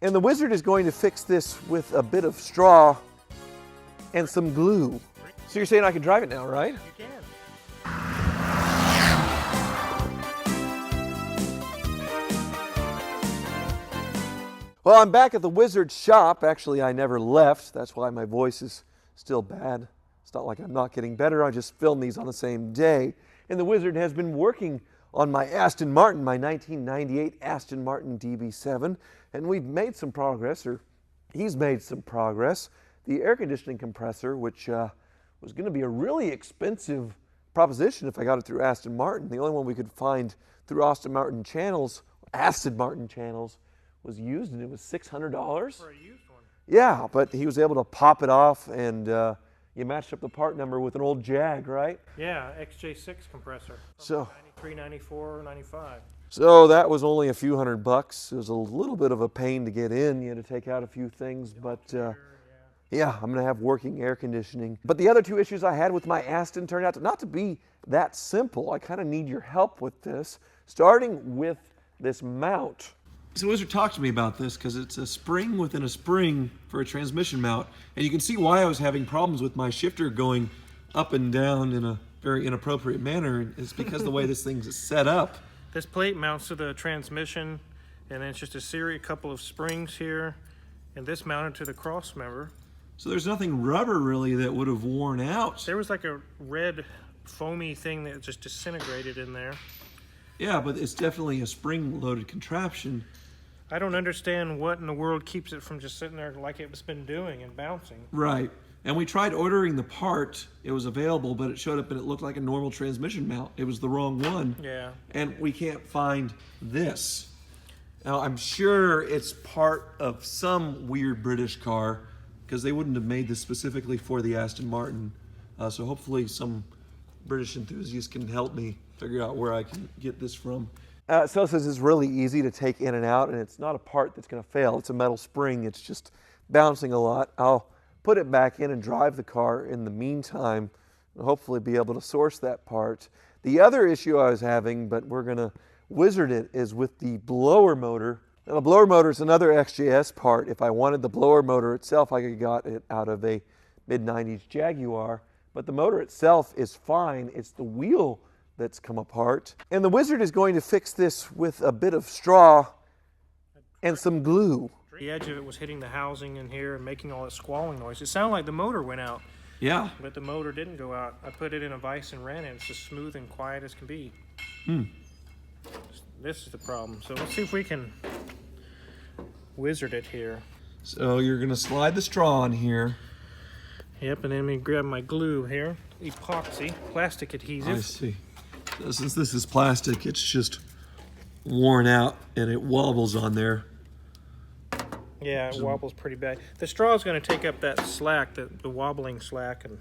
And the wizard is going to fix this with a bit of straw and some glue. So you're saying I can drive it now, right? You can. Well, I'm back at the wizard's shop. Actually, I never left. That's why my voice is still bad. It's not like I'm not getting better. I just filmed these on the same day. And the wizard has been working on my Aston Martin, my 1998 Aston Martin DB7. And we've made some progress, or he's made some progress. The air conditioning compressor, which was going to be a really expensive proposition if I got it through Aston Martin. The only one we could find through Aston Martin channels, was used, and it was $600. For a used one. Yeah, but he was able to pop it off, and you matched up the part number with an old Jag, right? Yeah, XJ6 compressor. So 93, 94, 95. So that was only a few $100. It was a little bit of a pain to get in. You had to take out a few things, but yeah, I'm gonna have working air conditioning. But the other two issues I had with my Aston turned out not to be that simple. I kind of need your help with this, starting with this mount. So Wizard talked to me about this because it's a spring within a spring for a transmission mount. And you can see why I was having problems with my shifter going up and down in a very inappropriate manner. It's because the way this thing's set up. This plate mounts to the transmission, and then it's just a couple of springs here, and this mounted to the cross member. So there's nothing rubber really that would have worn out. There was like a red foamy thing that just disintegrated in there. Yeah, but it's definitely a spring-loaded contraption. I don't understand what in the world keeps it from just sitting there like it's been doing and bouncing. Right. And we tried ordering the part. It was available, but it showed up and it looked like a normal transmission mount. It was the wrong one. Yeah. And we can't find this. Now, I'm sure it's part of some weird British car because they wouldn't have made this specifically for the Aston Martin. So hopefully some British enthusiast can help me figure out where I can get this from. So this is really easy to take in and out, and it's not a part that's going to fail. It's a metal spring. It's just bouncing a lot. I'll put it back in and drive the car in the meantime, and hopefully be able to source that part. The other issue I was having, but we're going to wizard it, is with the blower motor. Now, the blower motor is another XJS part. If I wanted the blower motor itself, I could have got it out of a mid-90s Jaguar, but the motor itself is fine. It's the wheel that's come apart. And the wizard is going to fix this with a bit of straw and some glue. The edge of it was hitting the housing in here and making all that squalling noise. It sounded like the motor went out. Yeah. But the motor didn't go out. I put it in a vise and ran it. It's as smooth and quiet as can be. This is the problem. So let's see if we can wizard it here. So you're going to slide the straw in here. Yep, and then we grab my glue here. Epoxy, plastic adhesive. I see. So since this is plastic, it's just worn out and it wobbles on there. Yeah, it wobbles pretty bad. The straw is going to take up that slack, the wobbling slack, and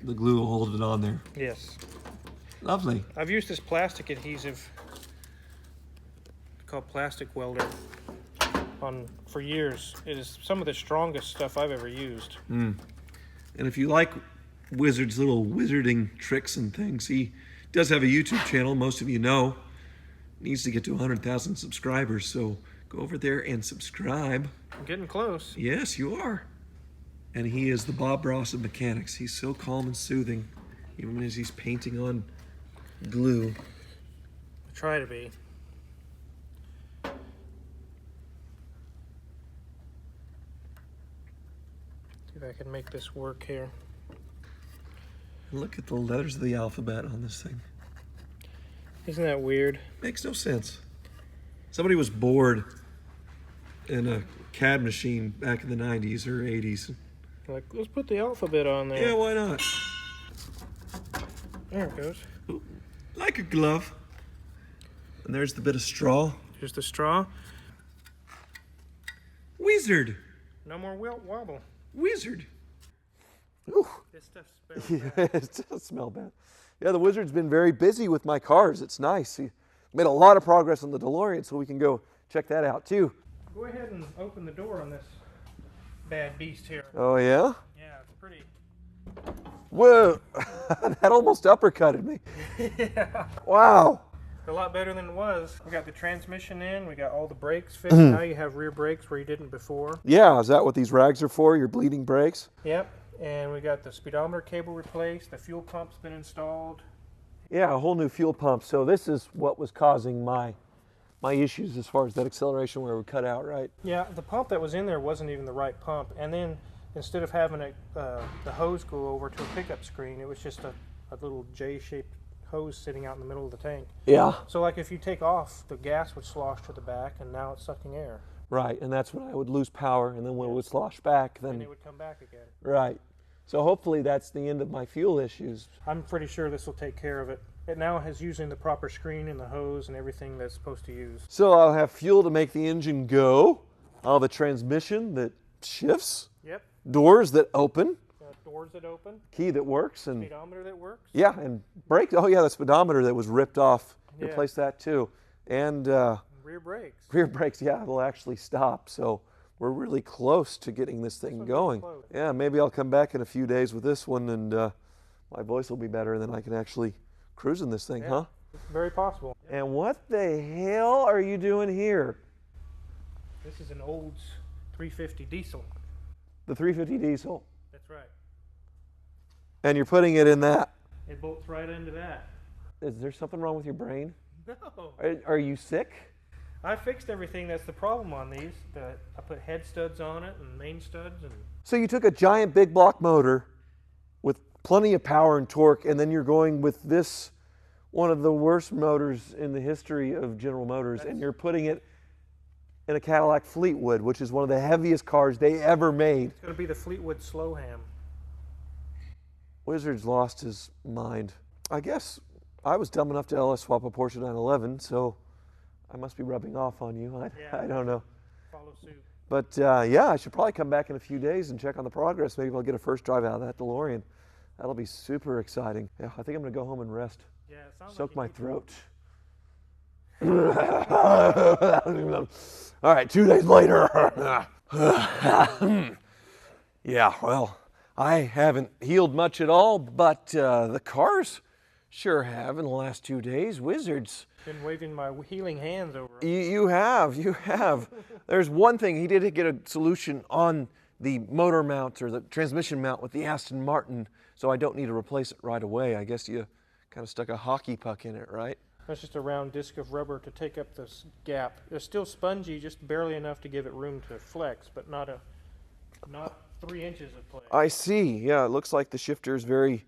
the glue will hold it on there. Yes. Lovely. I've used this plastic adhesive called Plastic Welder for years. It is some of the strongest stuff I've ever used. And if you like Wizard's little wizarding tricks and things, he does have a YouTube channel, most of you know. He needs to get to 100,000 subscribers, so go over there and subscribe. I'm getting close. Yes, you are. And he is the Bob Ross of mechanics. He's so calm and soothing, even as he's painting on glue. I try to be. See if I can make this work here. Look at the letters of the alphabet on this thing. Isn't that weird? Makes no sense. Somebody was bored in a CAD machine back in the 90s or 80s. Like, let's put the alphabet on there. Yeah, why not? There it goes. Like a glove. And there's the bit of straw. Here's the straw. Wizard. No more wobble. Wizard. Ooh. This stuff smells bad. It does smell bad. Yeah, the wizard's been very busy with my cars. It's nice. He made a lot of progress on the DeLorean, so we can go check that out too. Go ahead and open the door on this bad beast here. Oh, yeah? Yeah, it's pretty. Whoa. That almost uppercutted me. Yeah. Wow. A lot better than it was. We got the transmission in, we got all the brakes fixed. Now you have rear brakes where you didn't before. Yeah, is that what these rags are for? Your bleeding brakes? Yep, and we got the speedometer cable replaced, the fuel pump's been installed. Yeah, a whole new fuel pump. So this is what was causing my issues as far as that acceleration where we cut out, right? Yeah, the pump that was in there wasn't even the right pump. And then instead of having the hose go over to a pickup screen, it was just a little J-shaped hose sitting out in the middle of the tank. Yeah. So like if you take off, the gas would slosh to the back, and now it's sucking air. Right, and that's when I would lose power, and then when it would slosh back, then... And it would come back again. Right. So hopefully that's the end of my fuel issues. I'm pretty sure this will take care of it. It now is using the proper screen and the hose and everything that's supposed to use. So I'll have fuel to make the engine go. I'll have a transmission that shifts. Yep. Doors that open. Doors that open. Key that works. And Speedometer that works. yeah, and brakes. Oh yeah, the speedometer that was ripped off. Yeah. Replace that too. And rear brakes. rear brakes, yeah, it'll actually stop. So we're really close to getting this thing going. Close. Yeah, maybe I'll come back in a few days with this one, and my voice will be better, and then I can actually cruise in this thing, Yeah. huh? It's very possible. And what the hell are you doing here? This is an old 350 diesel. The 350 diesel. That's right. And you're putting it in that. It bolts right into that. Is there something wrong with your brain? No. Are you sick? I fixed everything that's the problem on these. I put head studs on it and main studs. And So you took a giant big block motor with plenty of power and torque, and then you're going with this, one of the worst motors in the history of General Motors, and you're putting it in a Cadillac Fleetwood, which is one of the heaviest cars they ever made. It's going to be the Fleetwood Slowham. Wizard's lost his mind. I guess I was dumb enough to LS swap a Porsche 911, so I must be rubbing off on you. I don't know. Follow suit. But yeah, I should probably come back in a few days and check on the progress. Maybe I'll get a first drive out of that DeLorean. That'll be super exciting. Yeah, I think I'm going to go home and rest. Yeah, it sounds Soak like my throat. All right, 2 days later. Yeah, well, I haven't healed much at all, but the cars sure have in the last 2 days. Wizards. Been waving my healing hands over it. You have. There's one thing, he did get a solution on the motor mount or the transmission mount with the Aston Martin, so I don't need to replace it right away. I guess you kind of stuck a hockey puck in it, right? That's just a round disc of rubber to take up this gap. It's still spongy, just barely enough to give it room to flex, but not 3 inches of play. I see. Yeah, it looks like the shifter is very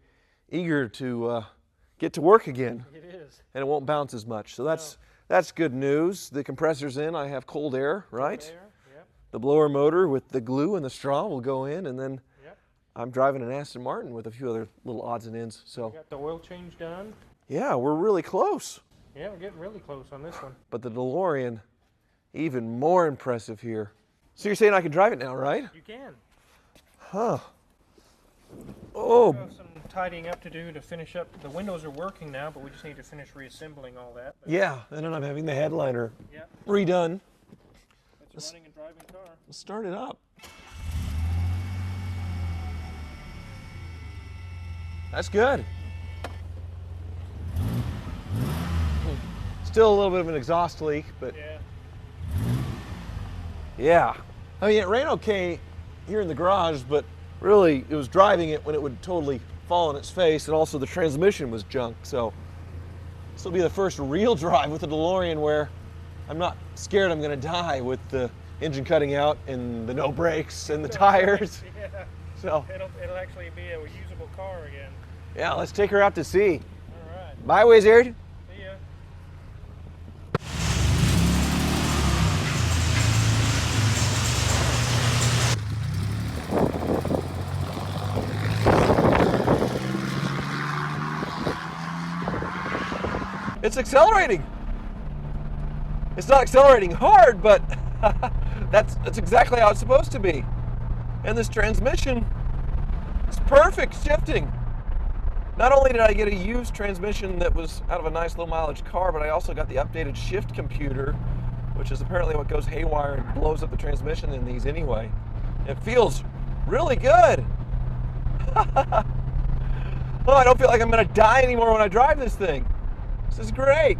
eager to get to work again. It is. And it won't bounce as much. So that's good news. The compressor's in. I have cold air, right? There, yep. The blower motor with the glue and the straw will go in, and then Yep. I'm driving an Aston Martin with a few other little odds and ends. So Got the oil change done. yeah, we're really close. Yeah, we're getting really close on this one. But the DeLorean, even more impressive here. So you're saying I can drive it now, right? You can. Huh. Oh, We have some tidying up to do to finish up. The windows are working now, but we just need to finish reassembling all that. But yeah. And then I'm having the headliner Yep. redone. It's a running and driving car. Let's start it up. That's good. Still a little bit of an exhaust leak, but Yeah. yeah. I mean, it ran okay here in the garage, but really it was driving it when it would totally fall on its face, and also the transmission was junk. So this will be the first real drive with the DeLorean where I'm not scared I'm gonna die with the engine cutting out and the no brakes and the tires. Yeah. So It'll actually be a usable car again. yeah, let's take her out to sea. All right. Bye, Wizard. See ya. It's accelerating. It's not accelerating hard, but that's exactly how it's supposed to be. And this transmission is perfect shifting. Not only did I get a used transmission that was out of a nice low mileage car, but I also got the updated shift computer, which is apparently what goes haywire and blows up the transmission in these anyway. It feels really good. Oh, I don't feel like I'm gonna die anymore when I drive this thing. This is great.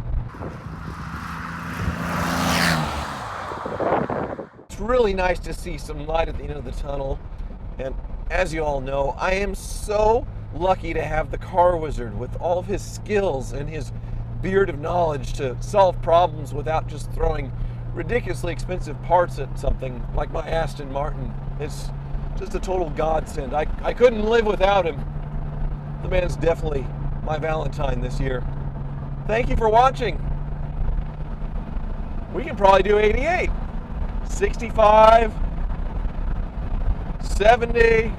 It's really nice to see some light at the end of the tunnel. And as you all know, I am so lucky to have the car wizard with all of his skills and his beard of knowledge to solve problems without just throwing ridiculously expensive parts at something like my Aston Martin. It's just a total godsend. I couldn't live without him. The man's definitely my Valentine this year. Thank you for watching. We can probably do 88, 65, 70,